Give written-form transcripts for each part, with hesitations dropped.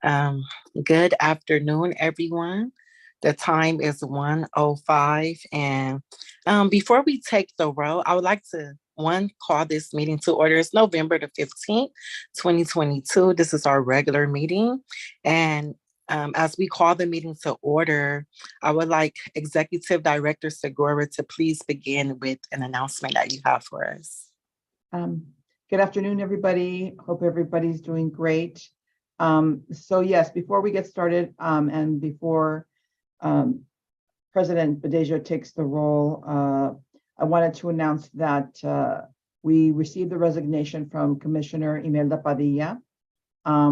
Um, Good afternoon, everyone. The time is 1:05, and before we take the roll, I would like to call this meeting to order. It's November the 15th, 2022. This is our regular meeting, and as we call the meeting to order, I would like Executive Director Segura to please begin with an announcement that you have for us. Good afternoon, everybody. Hope everybody's doing great. So yes, before we get started, and before President Badejo takes the role, I wanted to announce that we received the resignation from Commissioner Imelda Padilla,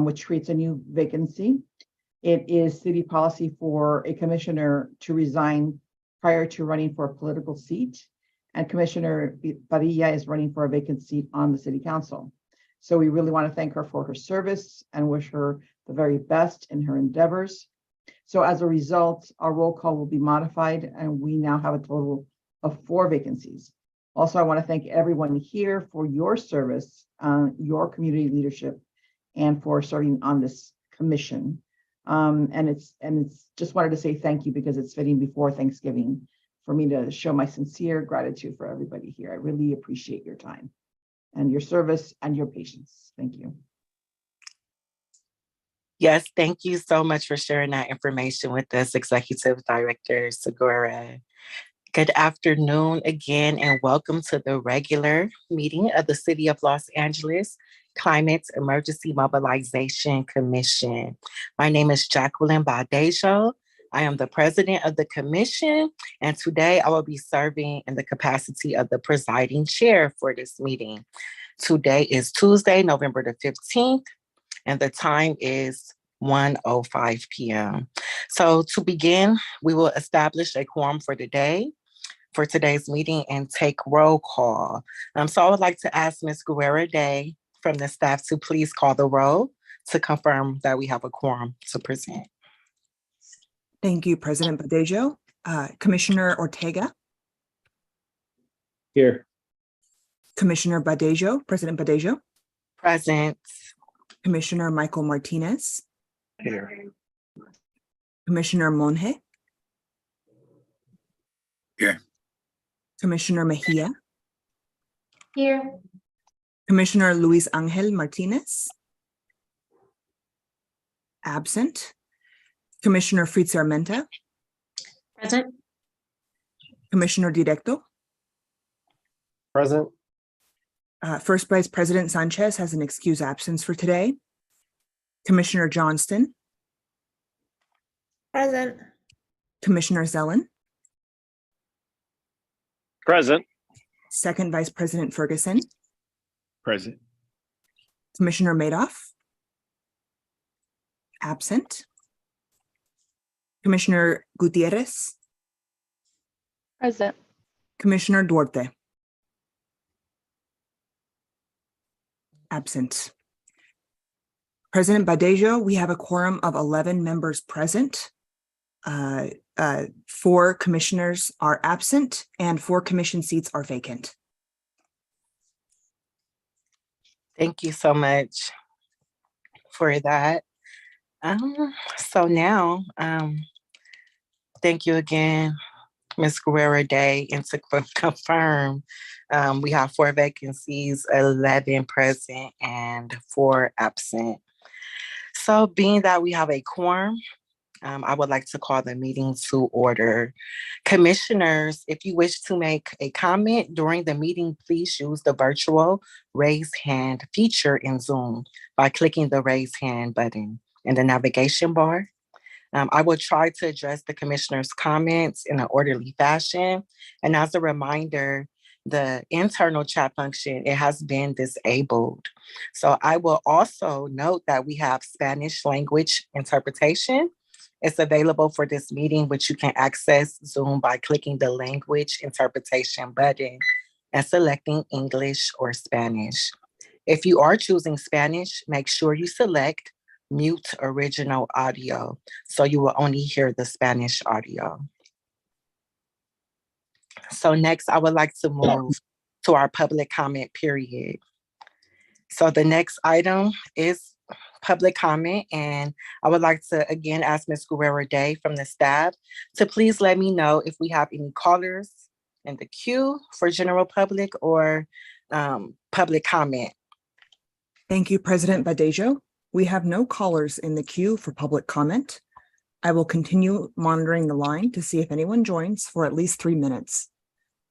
which creates a new vacancy. It is city policy for a commissioner to resign prior to running for a political seat, and Commissioner Padilla is running for a vacant seat on the city council. So we really want to thank her for her service and wish her the very best in her endeavors. So as a result, our roll call will be modified, and we now have a total of 4 vacancies. Also, I want to thank everyone here for your service, your community leadership, and for serving on this commission. And it's just wanted to say thank you, because it's fitting before Thanksgiving for me to show my sincere gratitude for everybody here. I really appreciate your time and your service and your patience. Thank you. Yes, thank you so much for sharing that information with us, Executive Director Segura. Good afternoon again, and welcome to the regular meeting of the City of Los Angeles Climate Emergency Mobilization Commission. My name is Jacqueline Badejo. I am the president of the commission, and today I will be serving in the capacity of the presiding chair for this meeting. Today is Tuesday, November the 15th, and the time is 1:05 p.m. So to begin, we will establish a quorum for today's meeting and take roll call. So I would like to ask Ms. Guerra Day from the staff to please call the roll to confirm that we have a quorum to present. Thank you, President Badejo. Commissioner Ortega. Here. Commissioner Badejo, President Badejo. Present. Commissioner Michael Martinez. Here. Commissioner Monge. Here. Commissioner Mejia. Here. Commissioner Luis Angel Martinez. Absent. Commissioner Fritz Armenta. Present. Commissioner Directo. Present. First Vice President Sanchez has an excused absence for today. Commissioner Johnston. Present. Commissioner Zellen. Present. Second Vice President Ferguson. Present. Commissioner Madoff. Absent. Commissioner Gutierrez. Present. Commissioner Duarte. Absent. President Badejo, we have a quorum of 11 members present. 4 commissioners are absent and 4 commission seats are vacant. Thank you so much for that. So now, thank you again, Ms. Guerra Day, and to confirm, we have 4 vacancies, 11 present, and 4 absent. So being that we have a quorum, I would like to call the meeting to order. Commissioners, if you wish to make a comment during the meeting, please use the virtual raise hand feature in Zoom by clicking the raise hand button in the navigation bar. I will try to address the commissioners' comments in an orderly fashion. And as a reminder, the internal chat function, it has been disabled. So I will also note that we have Spanish language interpretation. It's available for this meeting, which you can access Zoom by clicking the language interpretation button and selecting English or Spanish. If you are choosing Spanish, make sure you select mute original audio, so you will only hear the Spanish audio. So next, I would like to move to our public comment period. So the next item is public comment, and I would like to again ask Ms. Guerrero Day from the staff to please let me know if we have any callers in the queue for general public or public comment. Thank you, President Badejo. We have no callers in the queue for public comment. I will continue monitoring the line to see if anyone joins for at least 3 minutes.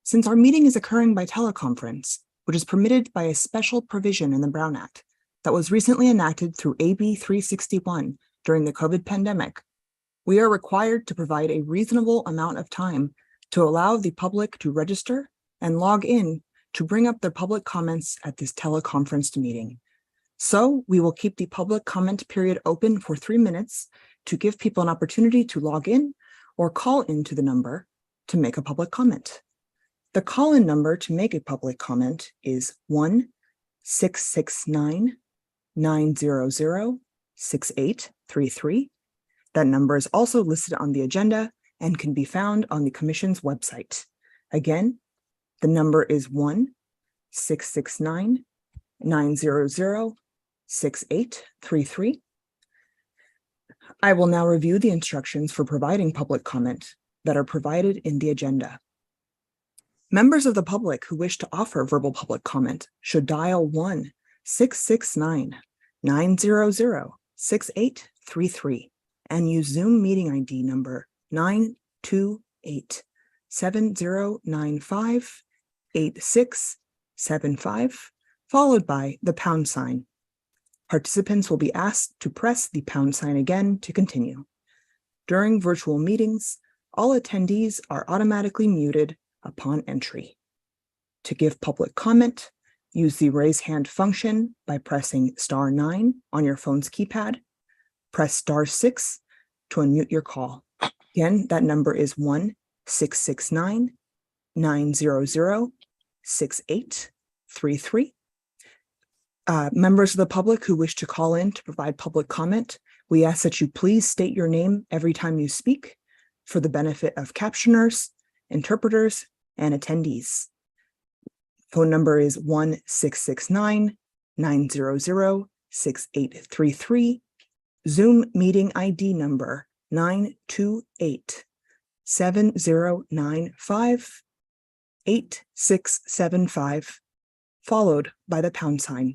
Since our meeting is occurring by teleconference, which is permitted by a special provision in the Brown Act that was recently enacted through AB 361 during the COVID pandemic, we are required to provide a reasonable amount of time to allow the public to register and log in to bring up their public comments at this teleconferenced meeting. So we will keep the public comment period open for 3 minutes to give people an opportunity to log in or call into the number to make a public comment. The call-in number to make a public comment is 1-669-900-6833. That number is also listed on the agenda and can be found on the Commission's website. Again, the number is 1-669-900-6833. I will now review the instructions for providing public comment that are provided in the agenda. Members of the public who wish to offer verbal public comment should dial 1-669-900-6833 and use Zoom meeting ID number 928-7095-8675, followed by the pound sign. Participants will be asked to press the pound sign again to continue. During virtual meetings, all attendees are automatically muted upon entry. To give public comment, use the raise hand function by pressing *9 on your phone's keypad. Press *6 to unmute your call. Again, that number is 1-669-900-6833. Members of the public who wish to call in to provide public comment, we ask that you please state your name every time you speak for the benefit of captioners, interpreters, and attendees. Phone number is 1-669-900-6833. Zoom meeting ID number 928-7095-8675, followed by the pound sign.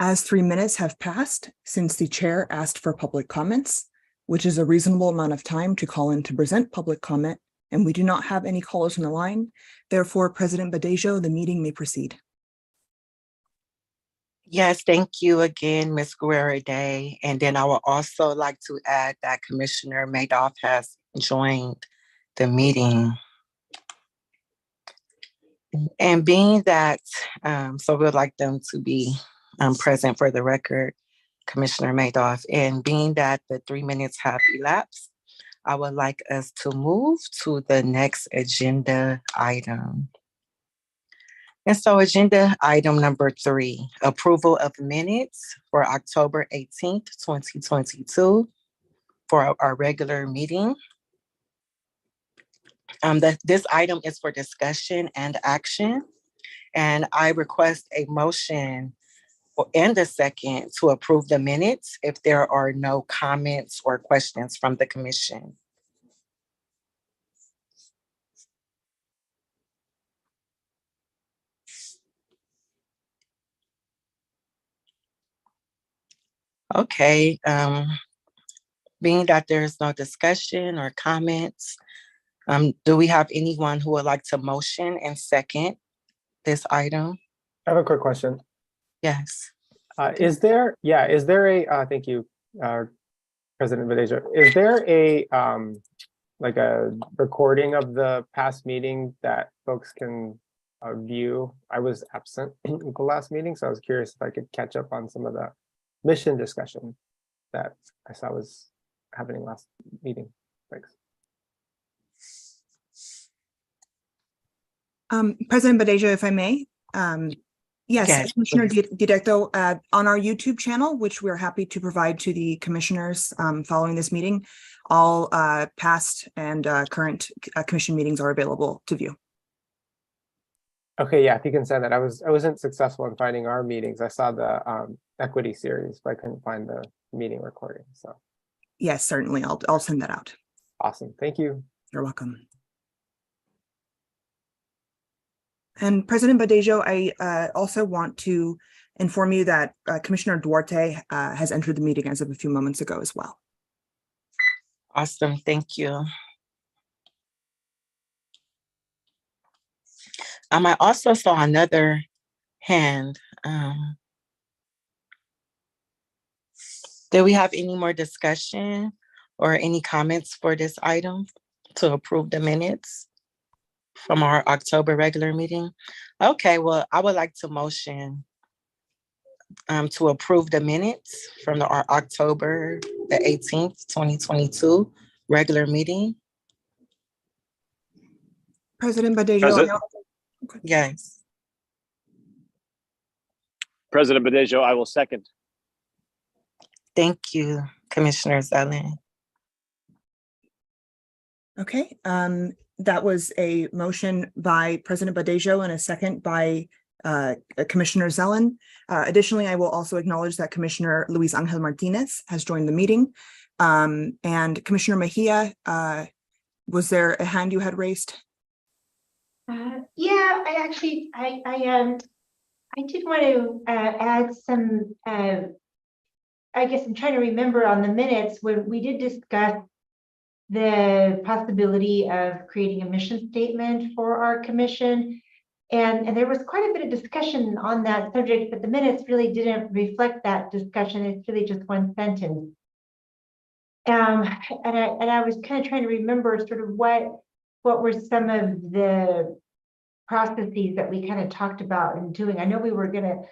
As 3 minutes have passed since the chair asked for public comments, which is a reasonable amount of time to call in to present public comment, and we do not have any callers on the line, therefore, President Badejo, the meeting may proceed. Yes, thank you again, Ms. Guerrero Day. And then I would also like to add that Commissioner Madoff has joined the meeting. And being that, so we'd like them to be present for the record, Commissioner Madoff. And being that the 3 minutes have elapsed, I would like us to move to the next agenda item. And so agenda item number 3, approval of minutes for October 18th, 2022 for our regular meeting. This item is for discussion and action, and I request a motion and a second to approve the minutes if there are no comments or questions from the commission. Okay, being that there's no discussion or comments, do we have anyone who would like to motion and second this item? I have a quick question. Yes. Is there a, thank you, President Badejo. Is there a, like a recording of the past meeting that folks can view? I was absent in the last meeting, so I was curious if I could catch up on some of the mission discussion that I saw was happening last meeting. Thanks. President Badejo, if I may, yes, Yes, Commissioner please. Directo, on our YouTube channel, which we're happy to provide to the commissioners following this meeting, all past and current commission meetings are available to view. Okay, yeah, if you can send that. I wasn't successful in finding our meetings. I saw the equity series, but I couldn't find the meeting recording. So Yes, certainly. I'll send that out. awesome. Thank you. You're welcome. And President Badejo, I also want to inform you that Commissioner Duarte has entered the meeting as of a few moments ago as well. Awesome. Thank you. I also saw another hand. Do we have any more discussion or any comments for this item to approve the minutes from our October regular meeting? Okay, well, I would like to motion to approve the minutes from our October the 18th, 2022 regular meeting. President Badejo, Present. Yes. President Badejo, I will second. Thank you, Commissioner Zellin. okay, that was a motion by President Badejo and a second by Commissioner Zellin. Additionally, I will also acknowledge that Commissioner Luis Angel Martinez has joined the meeting. And Commissioner Mejia, was there a hand you had raised? Yeah, I did want to add some, I guess I'm trying to remember on the minutes when we did discuss the possibility of creating a mission statement for our commission. And there was quite a bit of discussion on that subject, but the minutes really didn't reflect that discussion. It's really just one sentence. And I was kind of trying to remember sort of what were some of the processes that we kind of talked about in doing. I know we were going to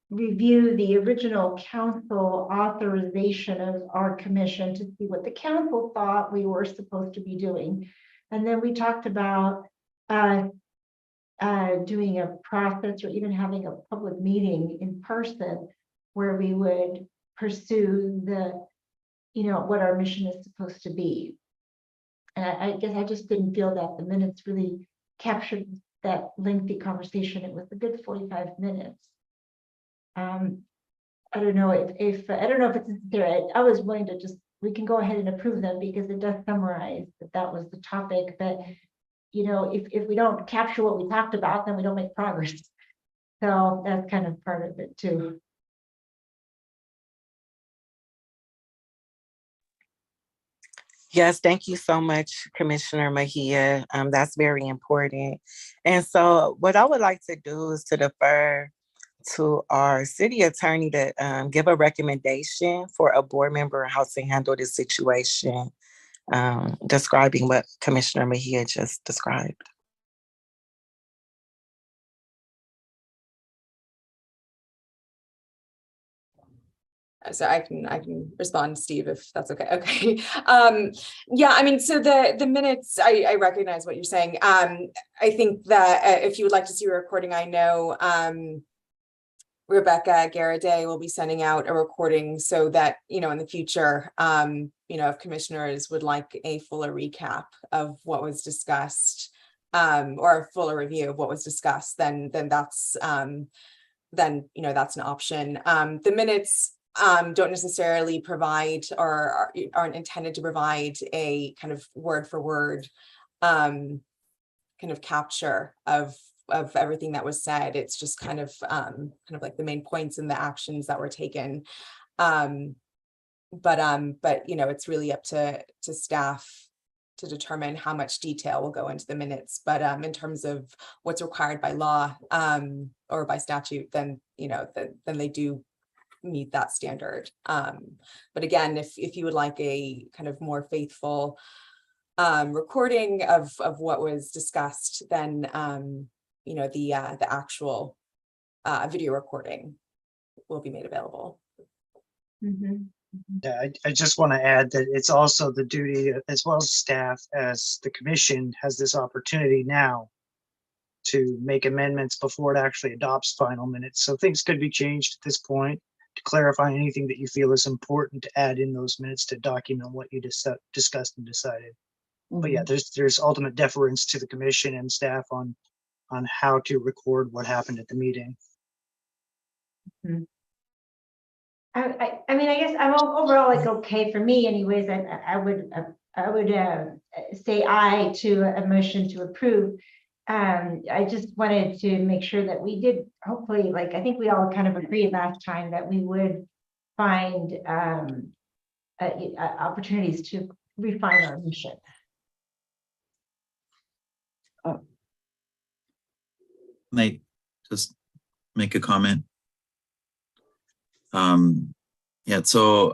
review the original council authorization of our commission to see what the council thought we were supposed to be doing. And then we talked about doing a process or even having a public meeting in person where we would pursue the, what our mission is supposed to be. And I guess I just didn't feel that the minutes really captured that lengthy conversation. It was a good 45 minutes. I don't know if I don't know if it's necessary. I was willing to we can go ahead and approve them because it does summarize that was the topic. But if we don't capture what we talked about, then we don't make progress. So that's kind of part of it too. Yes, thank you so much, Commissioner Mejia. That's very important. And so what I would like to do is to defer to our city attorney to give a recommendation for a board member on how to handle this situation, describing what Commissioner Mejia just described. So I can respond, Steve, if that's okay. Okay. Yeah, I mean, so the minutes, I recognize what you're saying. I think that if you would like to see a recording, I know Rebecca Garaday will be sending out a recording so that, in the future, if commissioners would like a fuller recap of what was discussed, or a fuller review of what was discussed, then that's that's an option. The minutes don't necessarily provide or aren't intended to provide a kind of word for word kind of capture of everything that was said. It's just kind of like the main points and the actions that were taken. But it's really up to staff to determine how much detail will go into the minutes. But in terms of what's required by law or by statute, then then they do meet that standard. But again, if you would like a kind of more faithful recording of what was discussed, then the actual video recording will be made available. Mm-hmm. Yeah, I just want to add that it's also the duty, as well as staff, as the commission has this opportunity now to make amendments before it actually adopts final minutes. So things could be changed at this point to clarify anything that you feel is important to add in those minutes to document what you discussed and decided. But yeah, there's ultimate deference to the commission and staff on how to record what happened at the meeting. I mean, I guess I'm overall like okay for me anyways. I would say aye to a motion to approve. I just wanted to make sure that we did hopefully, like, I think we all kind of agreed last time that we would find opportunities to refine our mission. Like, just make a comment. Yeah, so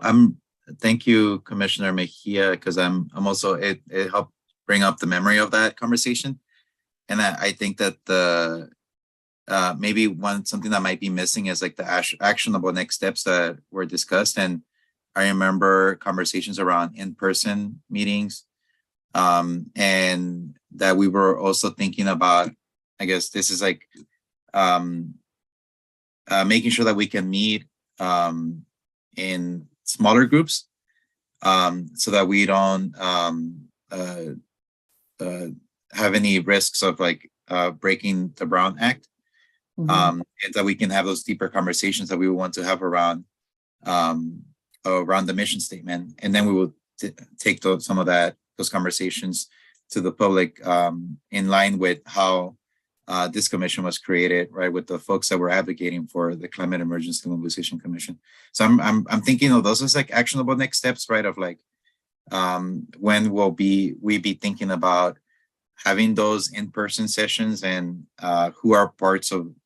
thank you, Commissioner Mejia, because I'm also, it helped bring up the memory of that conversation. And I think that the maybe something that might be missing is like the actionable next steps that were discussed. And I remember conversations around in-person meetings, and that we were also thinking about, I guess this is like making sure that we can meet in smaller groups, so that we don't have any risks of like breaking the Brown Act, and that we can have those deeper conversations that we want to have around the mission statement, and then we will take some of those conversations to the public, in line with how this commission was created, right, with the folks that were advocating for the Climate Emergency Mobilization Commission. So I'm thinking of those as like actionable next steps, right? Of like, when will we be thinking about having those in-person sessions, and who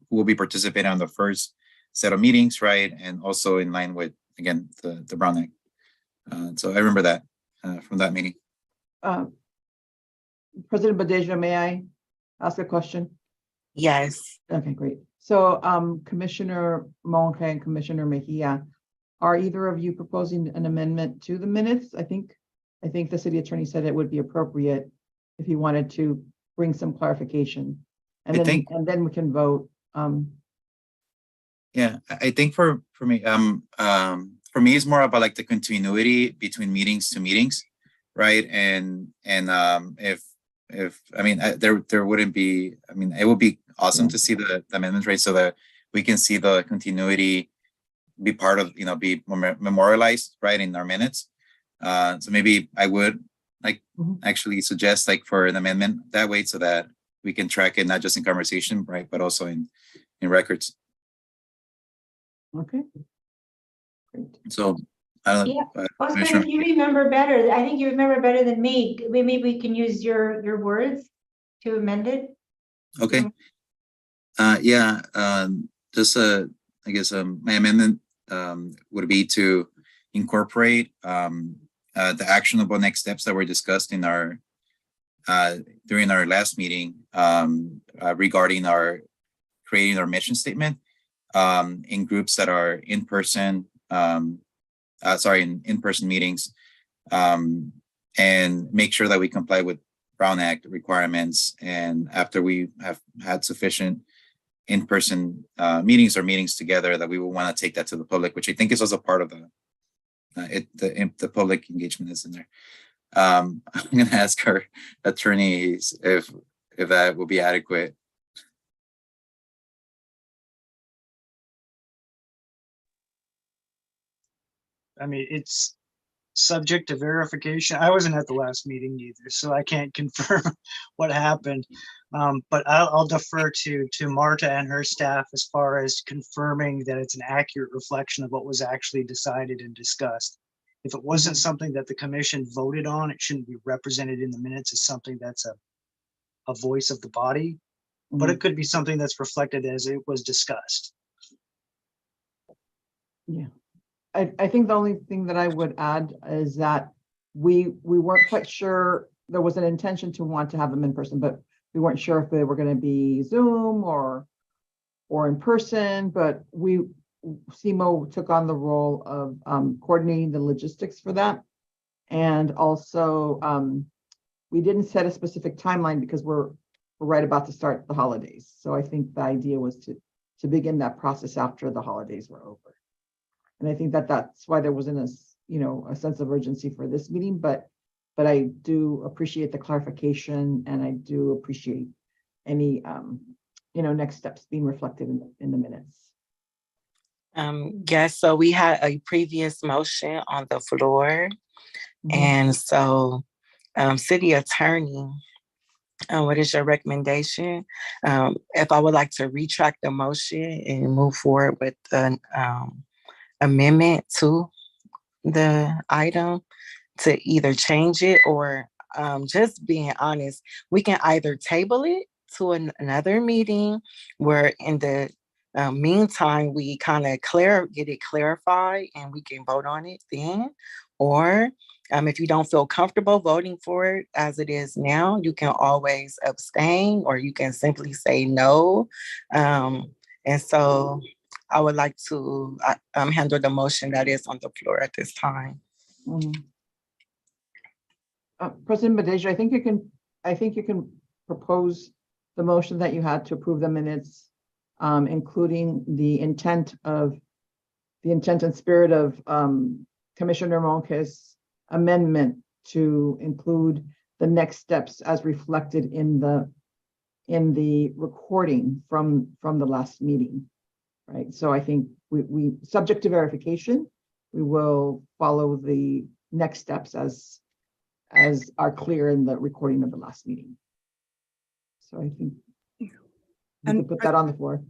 will be participating on the first set of meetings, right? And also in line with, again, the Brown Act. So I remember that from that meeting. President Badejo, may I ask a question? Yes. Okay, great. So Commissioner Monge and Commissioner Mejia, are either of you proposing an amendment to the minutes? I think the city attorney said it would be appropriate if he wanted to bring some clarification, and then we can vote. Yeah, I think for me, it's more about like the continuity between meetings to meetings, right? And if I mean, there wouldn't be, I mean, it would be awesome to see the amendments, right? So that we can see the continuity be part of, be memorialized, right, in our minutes. So maybe I would like actually suggest like for an amendment that way, so that we can track it not just in conversation, right, but also in records. Okay. Great. So I don't know. Yeah. Oscar, if you remember better, I think you remember better than me. Maybe we can use your words to amend it. Okay. Yeah. Just I guess my amendment would be to incorporate the actionable next steps that were discussed in our during our last meeting, regarding our creating our mission statement, in groups that are in person, in-person meetings, and make sure that we comply with Brown Act requirements. And after we have had sufficient in-person meetings or meetings together, that we will want to take that to the public, which I think is also part of the public engagement is in there. I'm going to ask our attorneys if that will be adequate. I mean, it's subject to verification. I wasn't at the last meeting either, so I can't confirm what happened. But I'll defer to Marta and her staff as far as confirming that it's an accurate reflection of what was actually decided and discussed. If it wasn't something that the commission voted on, it shouldn't be represented in the minutes as something that's a voice of the body, but it could be something that's reflected as it was discussed. Yeah. I think the only thing that I would add is that we weren't quite sure. There was an intention to want to have them in person, but we weren't sure if they were going to be Zoom or in person. But CMO took on the role of coordinating the logistics for that, and also we didn't set a specific timeline because we're we're right about to start the holidays. So I think the idea was to begin that process after the holidays were over. And I think that that's why there wasn't a sense of urgency for this meeting, but I do appreciate the clarification, and I do appreciate any next steps being reflected in the minutes. Yes, so we had a previous motion on the floor. Mhm. And so, City Attorney, what is your recommendation? If I would like to retract the motion and move forward with an amendment to the item to either change it or just being honest, we can either table it to another meeting where in the meantime we kind of get it clarified and we can vote on it then, or if you don't feel comfortable voting for it as it is now, you can always abstain or you can simply say no. And so I would like to handle the motion that is on the floor at this time. Mhm. President Badejo, I think you can propose the motion that you had to approve the minutes, including the intent and spirit of Commissioner Monge's amendment to include the next steps as reflected in the recording from the last meeting, right? So I think we subject to verification, we will follow the next steps as are clear in the recording of the last meeting. So I think you can put that on the floor.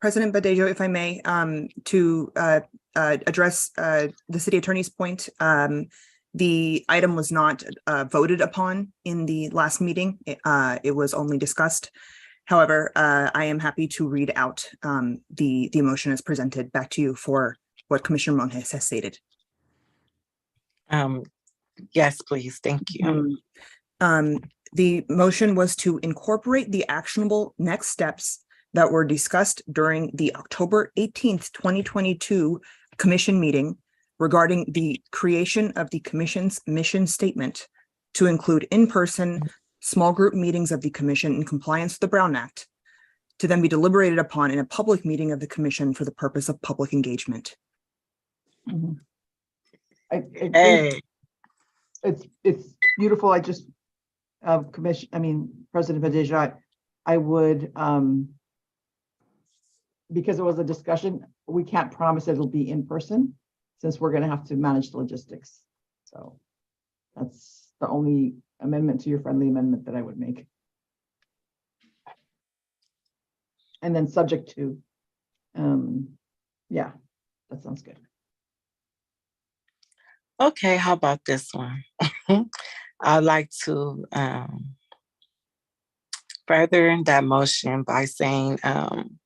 President Badejo, if I may, to address the city attorney's point, the item was not voted upon in the last meeting. It was only discussed. However, I am happy to read out the motion as presented back to you for what Commissioner Monge has stated. Yes, please. Thank you. The motion was to incorporate the actionable next steps that were discussed during the October 18th, 2022 commission meeting regarding the creation of the commission's mission statement to include in-person small group meetings of the commission in compliance with the Brown Act, to then be deliberated upon in a public meeting of the commission for the purpose of public engagement. Mhm. I think Hey, it's beautiful. I just President Badejo, I would because it was a discussion, we can't promise it'll be in person since we're going to have to manage the logistics. So that's the only amendment to your friendly amendment that I would make. And then subject to, yeah, that sounds good. okay, how about this one? I'd like to further that motion by saying,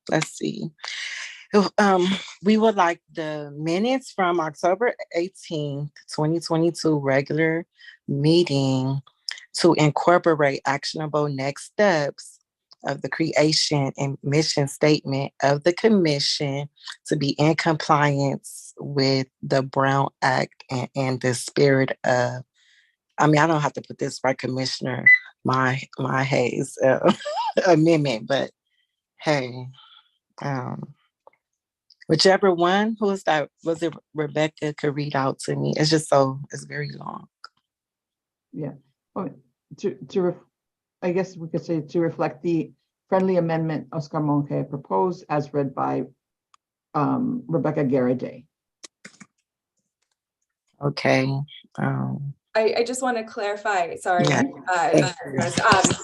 let's see. We would like the minutes from October 18th, 2022 regular meeting to incorporate actionable next steps of the creation and mission statement of the commission to be in compliance with the Brown Act and the spirit of, I don't have to put this right, Commissioner, my Hayes amendment, but hey, whichever one, who is that? Was it Rebecca could read out to me? It's very long. Yeah. Oh, I guess we could say to reflect the friendly amendment Oscar Monge proposed as read by Rebecca Garriday. Okay. I just want to clarify, sorry, Yeah.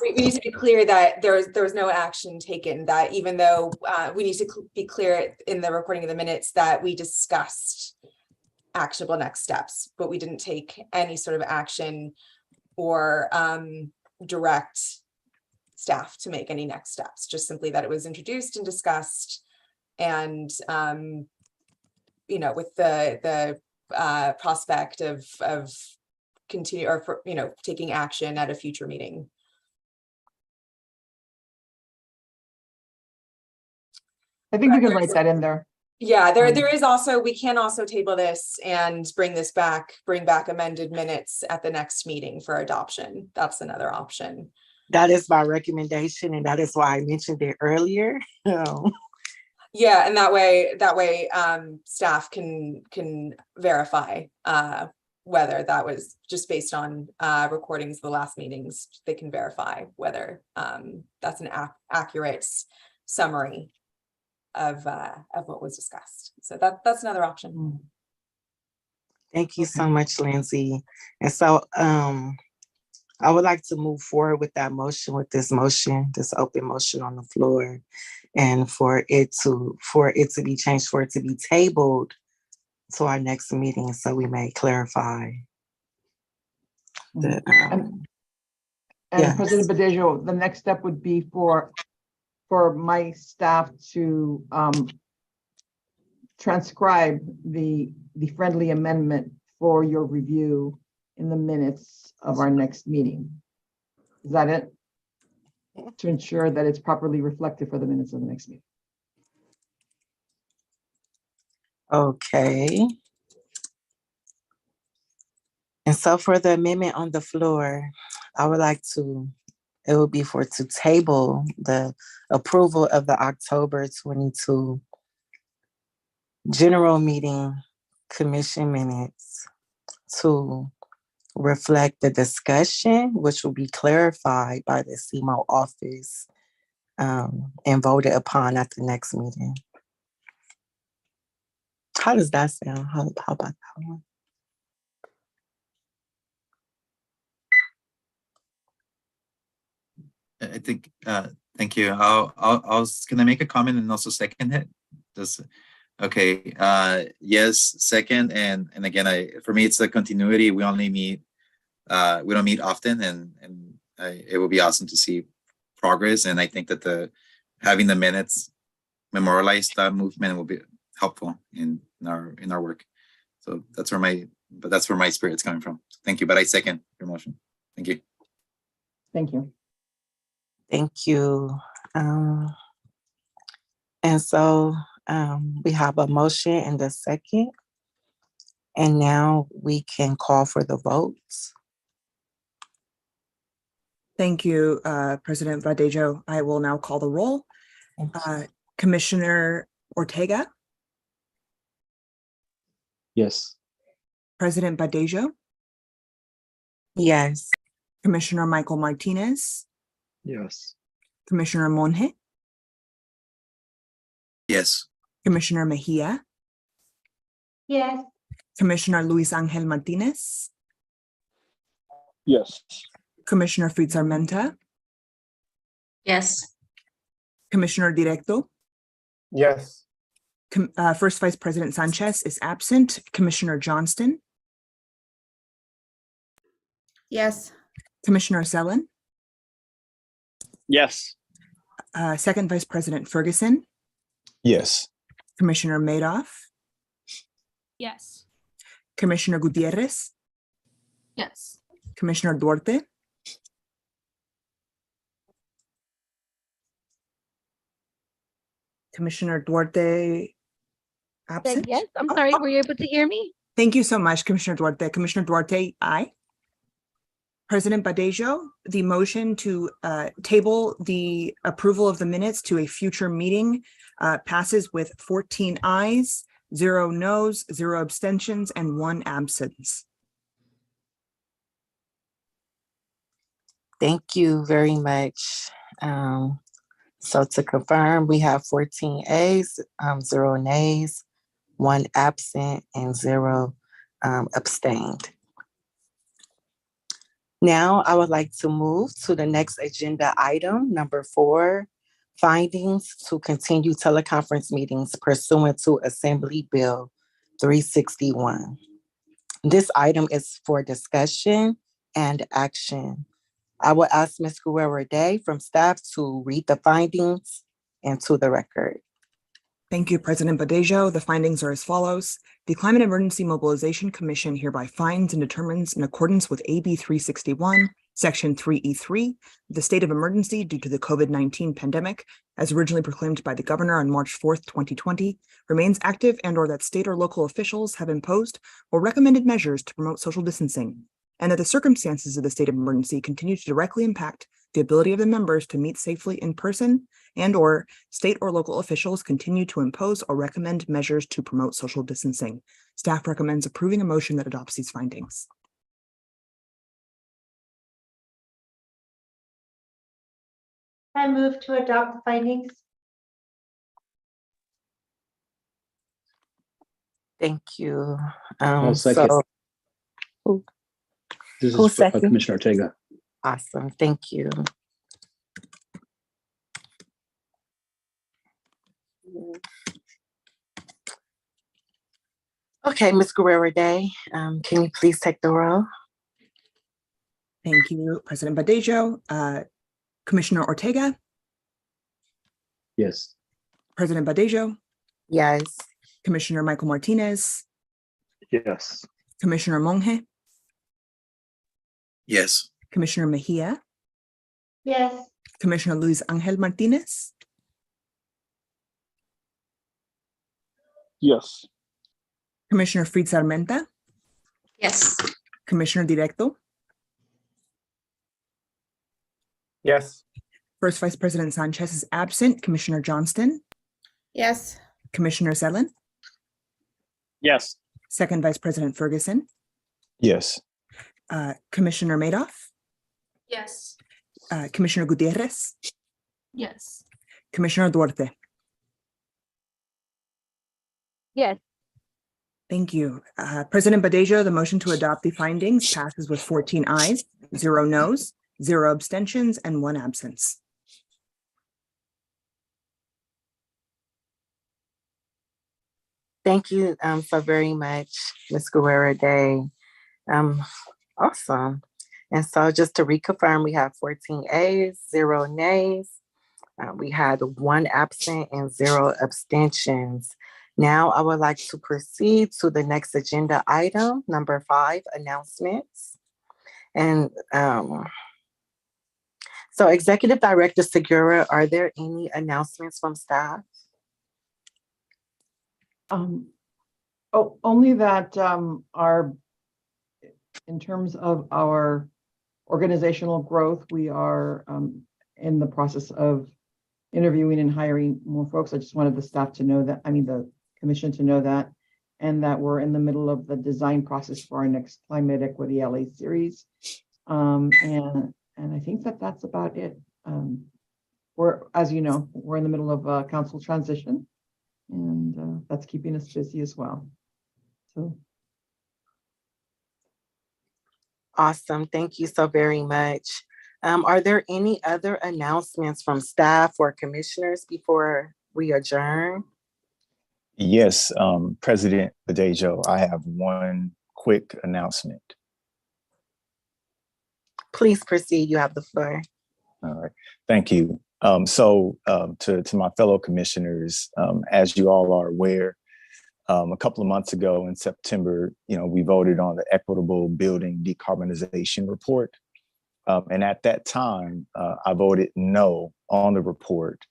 we need to be clear that there was no action taken, that even though we need to be clear in the recording of the minutes that we discussed actionable next steps, but we didn't take any sort of action or direct staff to make any next steps, just simply that it was introduced and discussed, and with the prospect of continue or for, taking action at a future meeting. I think we can write that in there. Yeah, there is also, we can also table this and bring back amended minutes at the next meeting for adoption. That's another option. That is my recommendation, and that is why I mentioned it earlier. Yeah, and that way, staff can verify, whether that was just based on, recordings of the last meetings. They can verify whether, that's an accurate summary of what was discussed. So that's another option. Thank you so much, Lindsay. And so I would like to move forward with that motion, with this open motion on the floor, and for it to be changed, for it to be tabled to our next meeting, so we may clarify the And yes. President Badejo, the next step would be for my staff to transcribe the friendly amendment for your review in the minutes of our next meeting. Is that it? To ensure that it's properly reflected for the minutes of the next meeting. Okay. And so for the amendment on the floor, I would like it would be to table the approval of the October 22 general meeting commission minutes to reflect the discussion, which will be clarified by the CMO office and voted upon at the next meeting. How does that sound? How about that one? I think, thank you. I was gonna make a comment and also second it. Okay, yes, second, and again, for me, it's the continuity. We only meet, we don't meet often, and it will be awesome to see progress. And I think that having the minutes memorialize that movement will be helpful in our work. So that's where my spirit's coming from. Thank you, but I second your motion. Thank you. Thank you. Thank you. And so we have a motion and a second. And now we can call for the votes. Thank you, President Badejo. I will now call the roll. Commissioner Ortega, Yes. President Badejo, Yes. Commissioner Michael Martinez, Yes. Commissioner Monge, Yes. Commissioner Mejia, Yes. Commissioner Luis Angel Martinez, Yes. Commissioner Fritz Armenta, Yes. Commissioner Directo, Yes. First Vice President Sanchez is absent, Commissioner Johnston, Yes. Commissioner Sellen, Yes. Second Vice President Ferguson, Yes. Commissioner Madoff, Yes. Commissioner Gutierrez, Yes. Commissioner Duarte, Commissioner Duarte absent? Yes, I'm sorry, were you able to hear me? Thank you so much, Commissioner Duarte. Commissioner Duarte, aye. President Badejo, the motion to table the approval of the minutes to a future meeting passes with 14 ayes, 0 noes, 0 abstentions, and 1 absence. Thank you very much. So to confirm, we have 14 A's, 0 nays, 1 absent, and 0 abstained. Now, I would like to move to the next agenda item, number 4, findings to continue teleconference meetings pursuant to Assembly Bill 361. This item is for discussion and action. I will ask Ms. Guerrero-Day from staff to read the findings into the record. Thank you, President Badejo. The findings are as follows. The Climate Emergency Mobilization Commission hereby finds and determines, in accordance with AB 361, Section 3E3, the state of emergency due to the COVID-19 pandemic, as originally proclaimed by the governor on March 4th, 2020, remains active, and or that state or local officials have imposed or recommended measures to promote social distancing, and that the circumstances of the state of emergency continue to directly impact the ability of the members to meet safely in person, and/or state or local officials continue to impose or recommend measures to promote social distancing. Staff recommends approving a motion that adopts these findings. I move to adopt the findings. Thank you. I'll second. This who's is second? Commissioner Ortega. Awesome. Thank you. Okay, Ms. Guerrero Day, can you please take the roll? Thank you, President Badejo. Commissioner Ortega, Yes. President Badejo, Yes. Commissioner Michael Martinez, Yes. Commissioner Monge, Yes. Commissioner Mejia, Yes. Commissioner Luis Angel Martinez, Yes. Commissioner Fritz Armenta, Yes. Commissioner Directo, Yes. First Vice President Sanchez is absent, Commissioner Johnston, Yes. Commissioner Zelen, Yes. Second Vice President Ferguson, Yes. Commissioner Madoff, Yes. Commissioner Gutierrez, Yes. Commissioner Duarte. Yes. Thank you. President Badejo, the motion to adopt the findings passes with 14 ayes, 0 noes, 0 abstentions, and 1 absence. Thank you so very much, Ms. Guerrero Day. Awesome. And so just to reconfirm, we have 14 A's, 0 nays. We had 1 absent and 0 abstentions. Now I would like to proceed to the next agenda item, number 5, announcements. And so Executive Director Segura, are there any announcements from staff? Only that in terms of our organizational growth, we are in the process of interviewing and hiring more folks. I just wanted the staff to know that, the commission to know that, and that we're in the middle of the design process for our next Climate Equity LA series. And I think that that's about it. As you know, we're in the middle of council transition, and that's keeping us busy as well. So. Awesome. Thank you so very much. Are there any other announcements from staff or commissioners before we adjourn? Yes, President Badejo, I have one quick announcement. Please proceed. You have the floor. All right, thank you. To my fellow commissioners, as you all are aware, a couple of months ago in September, we voted on the Equitable Building Decarbonization Report. And at that time, I voted no on the report,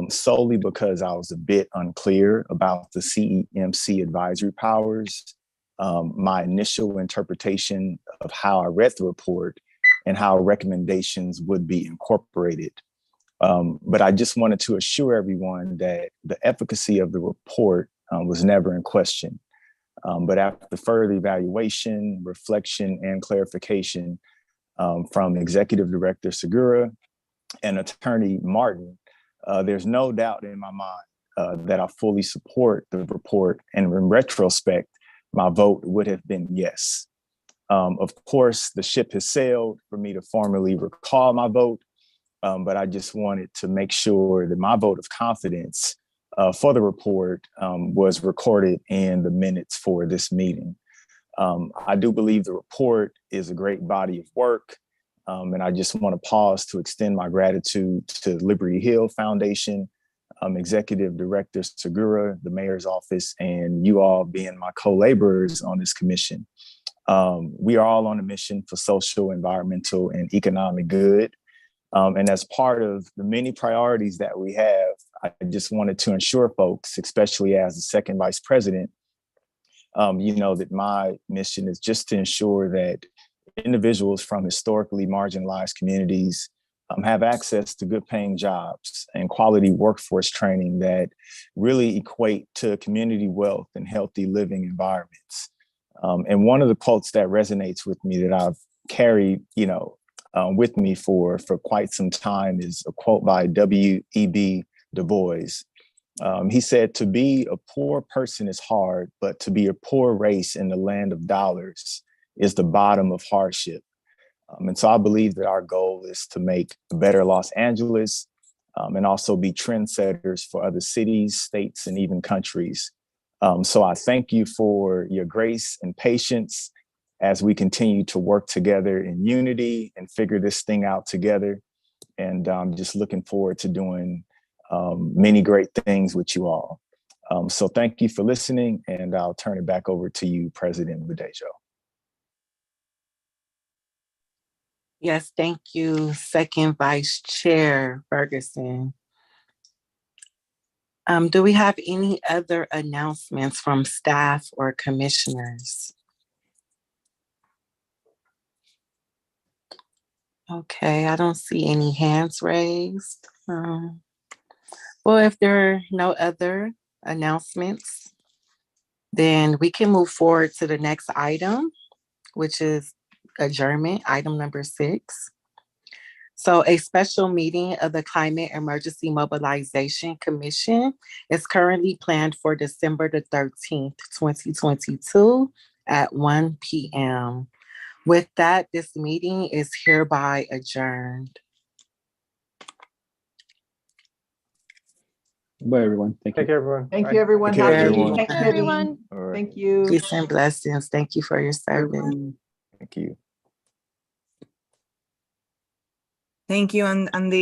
solely because I was a bit unclear about the CEMC advisory powers, my initial interpretation of how I read the report and how recommendations would be incorporated. But I just wanted to assure everyone that the efficacy of the report was never in question. But after further evaluation, reflection, and clarification from Executive Director Segura and Attorney Martin, there's no doubt in my mind that I fully support the report. And in retrospect, my vote would have been yes. Of course, the ship has sailed for me to formally recall my vote, but I just wanted to make sure that my vote of confidence for the report was recorded in the minutes for this meeting. I do believe the report is a great body of work, and I just want to pause to extend my gratitude to Liberty Hill Foundation, Executive Director Segura, the Mayor's Office, and you all being my co-laborers on this commission. We are all on a mission for social, environmental, and economic good. And as part of the many priorities that we have, I just wanted to ensure folks, especially as the second vice president, that my mission is just to ensure that individuals from historically marginalized communities have access to good paying jobs and quality workforce training that really equate to community wealth and healthy living environments. And one of the quotes that resonates with me that I've carried, with me for quite some time is a quote by W.E.B. Du Bois. He said, "To be a poor person is hard, but to be a poor race in the land of dollars is the bottom of hardship." And so I believe that our goal is to make a better Los Angeles, and also be trendsetters for other cities, states, and even countries. So I thank you for your grace and patience as we continue to work together in unity and figure this thing out together. And I'm just looking forward to doing many great things with you all. So thank you for listening, and I'll turn it back over to you, President Badejo. Yes, thank you, Second Vice Chair Ferguson. Do we have any other announcements from staff or commissioners? Okay, I don't see any hands raised. Well, if there are no other announcements, then we can move forward to the next item, which is adjournment, item number 6. So a special meeting of the Climate Emergency Mobilization Commission is currently planned for December the 13th, 2022 at 1 p.m. With that, this meeting is hereby adjourned. Bye, everyone. Thank you. Thank you, everyone. Thank Bye. you, everyone. Thank you, Happy everyone. Thanksgiving. All right. Thank you. Peace and blessings. Thank you for your service. Thank you. Thank you. On the